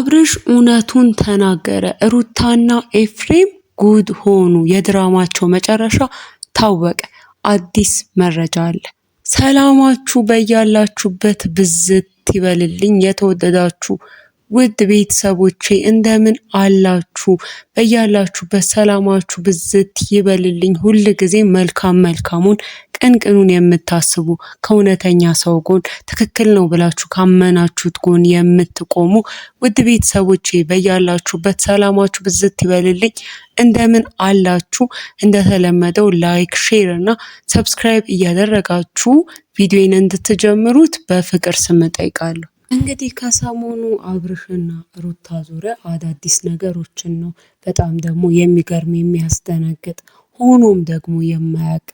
አብርሽ እውነቱን ተናገረ። ሩታና ኤፍሬም ጉድ ሆኑ። የድራማቸው መጨረሻ ታወቀ። አዲስ መረጃ አለ። ሰላማችሁ በያላችሁበት ብዝት ይበልልኝ። የተወደዳችሁ ውድ ቤተሰቦቼ እንደምን አላችሁ? በያላችሁበት ሰላማችሁ ብዝት ይበልልኝ። ሁል ጊዜ መልካሙን ቅንቅኑን የምታስቡ ከእውነተኛ ሰው ጎን ትክክል ነው ብላችሁ ካመናችሁት ጎን የምትቆሙ ውድ ቤተሰቦቼ በያላችሁበት ሰላማችሁ ብዝት ይበልልኝ። እንደምን አላችሁ? እንደተለመደው ላይክ፣ ሼር እና ሰብስክራይብ እያደረጋችሁ ቪዲዮን እንድትጀምሩት በፍቅር ስም ጠይቃለሁ። እንግዲህ ከሰሞኑ አብርሽና ሩታ ዙሪያ አዳዲስ ነገሮችን ነው በጣም ደግሞ የሚገርም የሚያስደነግጥ ሆኖም ደግሞ የማያውቅ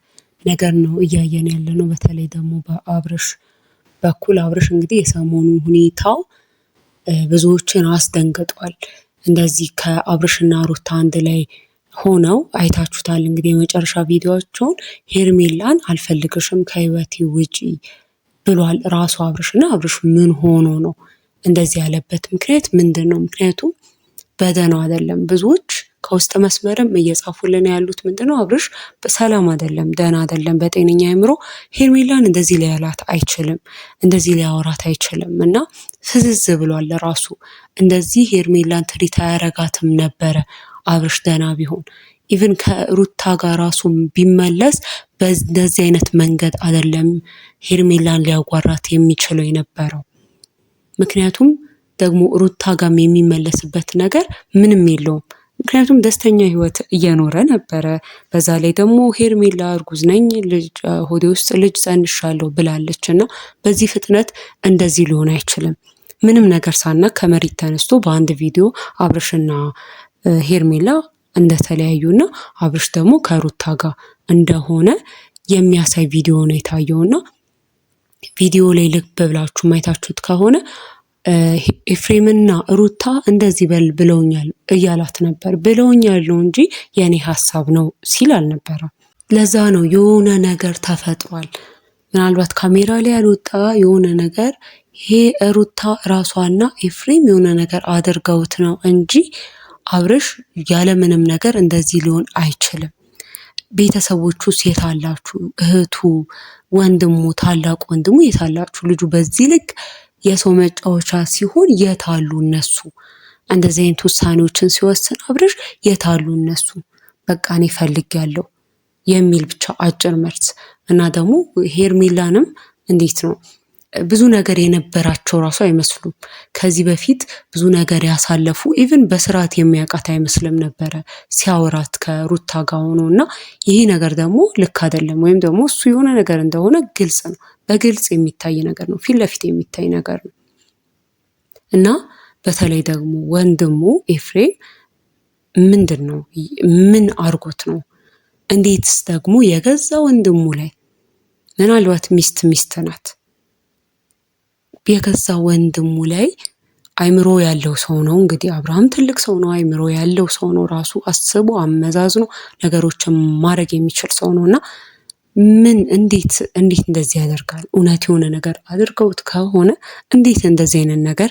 ነገር ነው እያየን ያለ ነው። በተለይ ደግሞ በአብርሽ በኩል አብርሽ እንግዲህ የሰሞኑ ሁኔታው ብዙዎችን አስደንግጧል። እንደዚህ ከአብርሽና ሩታ አንድ ላይ ሆነው አይታችሁታል። እንግዲህ የመጨረሻ ቪዲዮቸውን ሄርሜላን አልፈልግሽም ከህይወቴ ውጪ ብሏል ራሱ አብርሽና አብርሽ ምን ሆኖ ነው እንደዚህ ያለበት ምክንያት ምንድን ነው? ምክንያቱም በደህናው አይደለም። ብዙዎች ከውስጥ መስመርም እየጻፉልን ያሉት ምንድነው አብርሽ በሰላም አይደለም፣ ደህና አይደለም፣ በጤነኛ አእምሮ ሄርሜላን እንደዚህ ሊያላት አይችልም፣ እንደዚህ ሊያወራት አይችልም እና ፍዝዝ ብሏል ራሱ። እንደዚህ ሄርሜላን ትሪት አያረጋትም ነበረ አብርሽ ደህና ቢሆን። ኢቭን ከሩታ ጋር ራሱ ቢመለስ በዚህ አይነት መንገድ አይደለም ሄርሜላን ሊያጓራት የሚችለው የነበረው። ምክንያቱም ደግሞ ሩታ ጋርም የሚመለስበት ነገር ምንም የለውም። ምክንያቱም ደስተኛ ህይወት እየኖረ ነበረ። በዛ ላይ ደግሞ ሄርሜላ እርጉዝ ነኝ ሆዴ ውስጥ ልጅ ጸንሻለሁ ብላለች እና በዚህ ፍጥነት እንደዚህ ሊሆን አይችልም። ምንም ነገር ሳናቅ ከመሬት ተነስቶ በአንድ ቪዲዮ አብርሽና ሄርሜላ እንደተለያዩና አብርሽ ደግሞ ከሩታ ጋር እንደሆነ የሚያሳይ ቪዲዮ ነው የታየውና ቪዲዮ ላይ ልብ ብላችሁ ማየታችሁት ከሆነ ኤፍሬምና ሩታ እንደዚህ በል ብለውኛል እያላት ነበር። ብለውኛል ነው እንጂ የኔ ሀሳብ ነው ሲል አልነበረም። ለዛ ነው የሆነ ነገር ተፈጥሯል። ምናልባት ካሜራ ላይ ያልወጣ የሆነ ነገር ይሄ ሩታ ራሷና ኤፍሬም የሆነ ነገር አድርገውት ነው እንጂ አብርሽ ያለምንም ነገር እንደዚህ ሊሆን አይችልም። ቤተሰቦቹ የት አላችሁ? እህቱ፣ ወንድሙ፣ ታላቅ ወንድሙ የት አላችሁ? ልጁ በዚህ ልክ የሰው መጫወቻ ሲሆን የት አሉ እነሱ? እንደዚህ አይነት ውሳኔዎችን ሲወስን አብርሽ የት አሉ እነሱ? በቃ እኔ ፈልጌያለሁ የሚል ብቻ አጭር መልስ እና ደግሞ ሄርሜላንም እንዴት ነው ብዙ ነገር የነበራቸው ራሱ አይመስሉም። ከዚህ በፊት ብዙ ነገር ያሳለፉ ኢቭን በስርዓት የሚያውቃት አይመስልም ነበረ ሲያወራት ከሩታ ጋር ሆኖ እና ይሄ ነገር ደግሞ ልክ አይደለም። ወይም ደግሞ እሱ የሆነ ነገር እንደሆነ ግልጽ ነው፣ በግልጽ የሚታይ ነገር ነው፣ ፊት ለፊት የሚታይ ነገር ነው እና በተለይ ደግሞ ወንድሙ ኤፍሬም ምንድን ነው ምን አርጎት ነው? እንዴትስ ደግሞ የገዛ ወንድሙ ላይ ምናልባት ሚስት ናት የገዛ ወንድሙ ላይ አይምሮ ያለው ሰው ነው። እንግዲህ አብርሃም ትልቅ ሰው ነው፣ አይምሮ ያለው ሰው ነው። ራሱ አስቦ አመዛዝኖ ነገሮችን ማድረግ የሚችል ሰው ነው እና እንዴት እንደዚህ ያደርጋል? እውነት የሆነ ነገር አድርገውት ከሆነ እንዴት እንደዚህ አይነት ነገር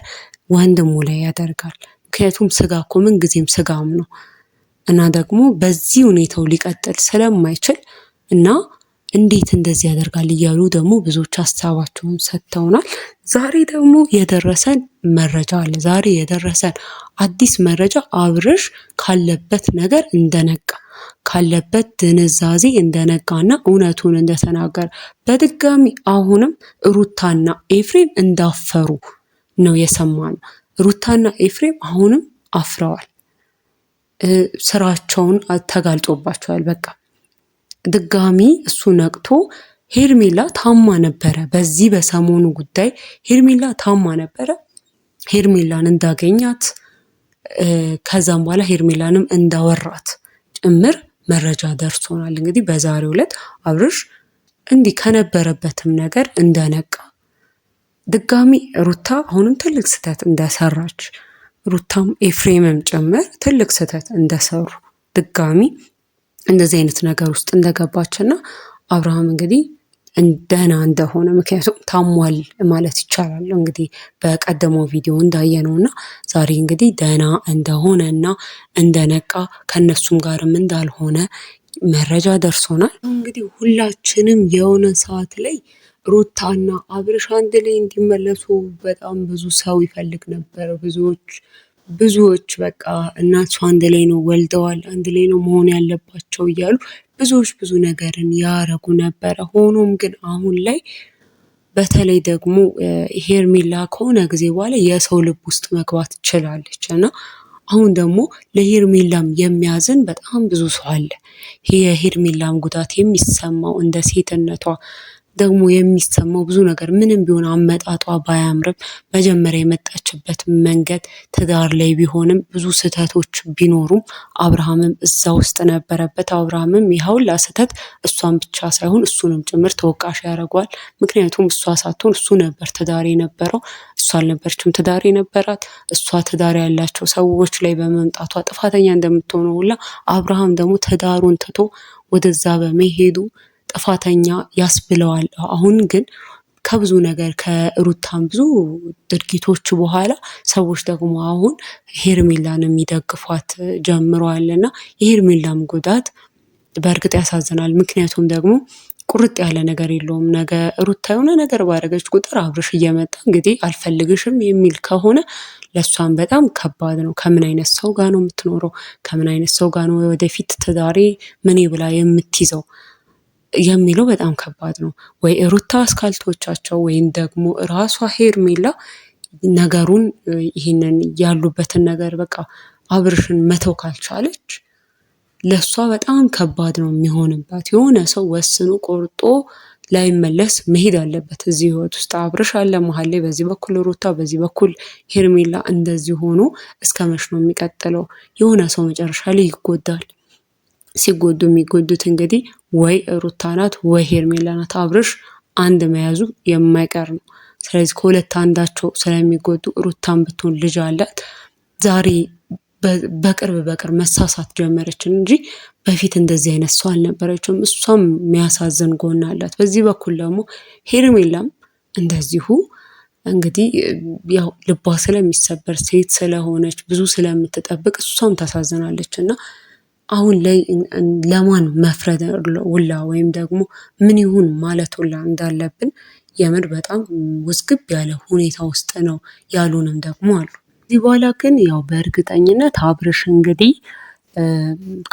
ወንድሙ ላይ ያደርጋል? ምክንያቱም ስጋ እኮ ምን ጊዜም ስጋም ነው እና ደግሞ በዚህ ሁኔታው ሊቀጥል ስለማይችል እና እንዴት እንደዚህ ያደርጋል እያሉ ደግሞ ብዙዎች ሀሳባቸውን ሰጥተውናል። ዛሬ ደግሞ የደረሰን መረጃ አለ። ዛሬ የደረሰን አዲስ መረጃ አብርሽ ካለበት ነገር እንደነቃ፣ ካለበት ድንዛዜ እንደነቃና እውነቱን እንደተናገረ በድጋሚ አሁንም ሩታና ኤፍሬም እንዳፈሩ ነው የሰማነው። ሩታና ኤፍሬም አሁንም አፍረዋል። ስራቸውን ተጋልጦባቸዋል። በቃ ድጋሚ እሱ ነቅቶ ሄርሜላ ታማ ነበረ። በዚህ በሰሞኑ ጉዳይ ሄርሜላ ታማ ነበረ። ሄርሜላን እንዳገኛት ከዛም በኋላ ሄርሜላንም እንዳወራት ጭምር መረጃ ደርሶናል። እንግዲህ በዛሬው ዕለት አብርሽ እንዲህ ከነበረበትም ነገር እንደነቃ ድጋሚ ሩታ አሁንም ትልቅ ስህተት እንደሰራች ሩታም ኤፍሬምም ጭምር ትልቅ ስህተት እንደሰሩ ድጋሚ እንደዚህ አይነት ነገር ውስጥ እንደገባችና አብርሃም እንግዲህ ደህና እንደሆነ ምክንያቱም ታሟል ማለት ይቻላል እንግዲህ በቀደመው ቪዲዮ እንዳየነው እና ዛሬ እንግዲህ ደህና እንደሆነ እና እንደነቃ ከነሱም ጋርም እንዳልሆነ መረጃ ደርሶናል። እንግዲህ ሁላችንም የሆነ ሰዓት ላይ ሩታና አብርሽ አንድ ላይ እንዲመለሱ በጣም ብዙ ሰው ይፈልግ ነበር። ብዙዎች በቃ እናቸው አንድ ላይ ነው ወልደዋል፣ አንድ ላይ ነው መሆን ያለባቸው እያሉ ብዙዎች ብዙ ነገርን ያረጉ ነበረ። ሆኖም ግን አሁን ላይ በተለይ ደግሞ ሄርሜላ ከሆነ ጊዜ በኋላ የሰው ልብ ውስጥ መግባት ትችላለች እና አሁን ደግሞ ለሄርሜላም የሚያዝን በጣም ብዙ ሰው አለ። ይሄ የሄርሜላም ጉዳት የሚሰማው እንደ ሴትነቷ ደግሞ የሚሰማው ብዙ ነገር ምንም ቢሆን አመጣጧ ባያምርም መጀመሪያ የመጣችበት መንገድ ትዳር ላይ ቢሆንም ብዙ ስህተቶች ቢኖሩም አብርሃምም እዛ ውስጥ ነበረበት። አብርሃምም ይኸውላ ስህተት እሷን ብቻ ሳይሆን እሱንም ጭምር ተወቃሽ ያደርገዋል። ምክንያቱም እሷ ሳትሆን እሱ ነበር ትዳር የነበረው፣ እሷ አልነበረችም ትዳር የነበራት። እሷ ትዳር ያላቸው ሰዎች ላይ በመምጣቷ ጥፋተኛ እንደምትሆነው ሁላ አብርሃም ደግሞ ትዳሩን ትቶ ወደዛ በመሄዱ ጥፋተኛ ያስብለዋል። አሁን ግን ከብዙ ነገር ከሩታም ብዙ ድርጊቶች በኋላ ሰዎች ደግሞ አሁን ሄርሜላን የሚደግፏት ጀምረዋል እና የሄርሜላም ጉዳት በእርግጥ ያሳዝናል። ምክንያቱም ደግሞ ቁርጥ ያለ ነገር የለውም። ነገ ሩታ የሆነ ነገር ባደረገች ቁጥር አብርሽ እየመጣ እንግዲህ አልፈልግሽም የሚል ከሆነ ለእሷም በጣም ከባድ ነው። ከምን አይነት ሰው ጋር ነው የምትኖረው? ከምን አይነት ሰው ጋር ነው ወደፊት ትዳሬ ምን ብላ የምትይዘው የሚለው በጣም ከባድ ነው። ወይ ሩታ አስካልቶቻቸው ወይም ደግሞ ራሷ ሄርሜላ ነገሩን ይህንን ያሉበትን ነገር በቃ አብርሽን መተው ካልቻለች ለሷ በጣም ከባድ ነው የሚሆንባት። የሆነ ሰው ወስኖ ቆርጦ ላይመለስ መሄድ አለበት እዚህ ህይወት ውስጥ። አብርሽ አለ መሀል ላይ፣ በዚህ በኩል ሩታ፣ በዚህ በኩል ሄርሜላ። እንደዚህ ሆኖ እስከ መች ነው የሚቀጥለው? የሆነ ሰው መጨረሻ ላይ ይጎዳል። ሲጎዱ የሚጎዱት እንግዲህ ወይ ሩታ ናት ወይ ሄርሜላ ናት። አብርሽ አንድ መያዙ የማይቀር ነው። ስለዚህ ከሁለት አንዳቸው ስለሚጎዱ ሩታን ብትሆን ልጅ አላት። ዛሬ በቅርብ መሳሳት ጀመረች እንጂ በፊት እንደዚህ አይነት ሰው አልነበረችም። እሷም የሚያሳዝን ጎን አላት። በዚህ በኩል ደግሞ ሄርሜላም እንደዚሁ እንግዲህ ያው ልቧ ስለሚሰበር ሴት ስለሆነች ብዙ ስለምትጠብቅ እሷም ታሳዝናለች እና አሁን ላይ ለማን መፍረድ ውላ ወይም ደግሞ ምን ይሁን ማለት ውላ እንዳለብን የምር በጣም ውዝግብ ያለ ሁኔታ ውስጥ ነው ያሉንም ደግሞ አሉ። እዚህ በኋላ ግን ያው በእርግጠኝነት አብርሽ እንግዲህ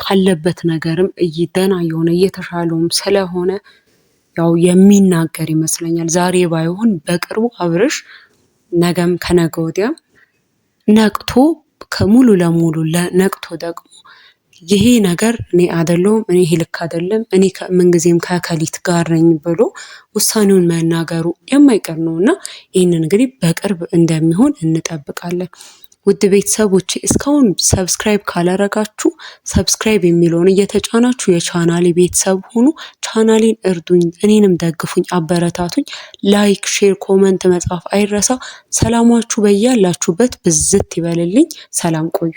ካለበት ነገርም ደህና የሆነ እየተሻለውም ስለሆነ ያው የሚናገር ይመስለኛል። ዛሬ ባይሆን በቅርቡ አብርሽ ነገም ከነገ ወዲያም ነቅቶ ከሙሉ ለሙሉ ነቅቶ ደግሞ ይሄ ነገር እኔ አይደለሁም፣ እኔ ይሄ ልክ አይደለም፣ እኔ ምንጊዜም ከከሊት ጋር ነኝ ብሎ ውሳኔውን መናገሩ የማይቀር ነው እና ይህንን እንግዲህ በቅርብ እንደሚሆን እንጠብቃለን። ውድ ቤተሰቦች እስካሁን ሰብስክራይብ ካላረጋችሁ ሰብስክራይብ የሚለውን እየተጫናችሁ የቻናሌ ቤተሰብ ሁኑ። ቻናሌን እርዱኝ፣ እኔንም ደግፉኝ፣ አበረታቱኝ። ላይክ፣ ሼር፣ ኮመንት መጻፍ አይረሳ። ሰላማችሁ በያላችሁበት ብዝት ይበልልኝ። ሰላም ቆዩ።